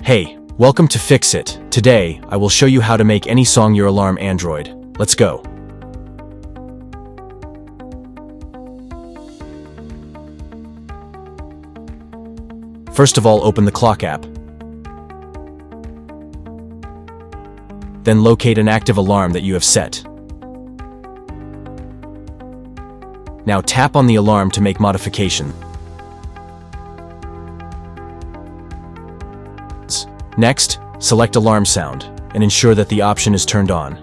Hey, welcome to Fix It. Today, I will show you how to make any song your alarm Android. Let's go. First of all, open the clock app. Then locate an active alarm that you have set. Now tap on the alarm to make modification. Next, select alarm sound and ensure that the option is turned on.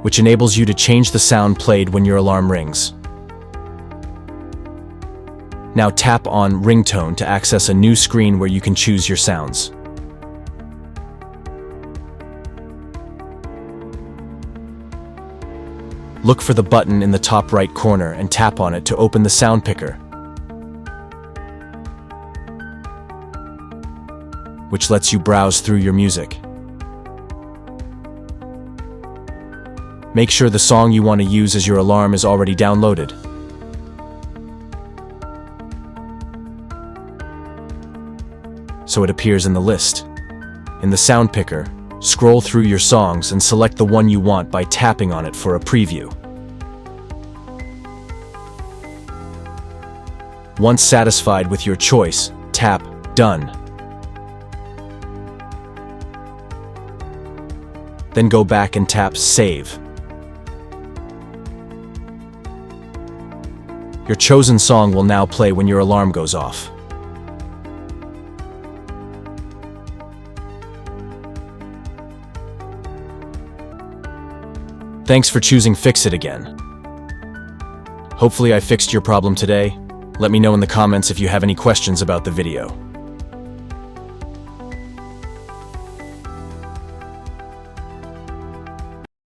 Which enables you to change the sound played when your alarm rings. Now tap on Ringtone to access a new screen where you can choose your sounds. Look for the button in the top right corner and tap on it to open the sound picker, which lets you browse through your music. Make sure the song you want to use as your alarm is already downloaded. So it appears in the list. In the sound picker, scroll through your songs and select the one you want by tapping on it for a preview. Once satisfied with your choice, tap Done. Then go back and tap Save. Your chosen song will now play when your alarm goes off. Thanks for choosing Fix It again. Hopefully I fixed your problem today. Let me know in the comments if you have any questions about the video.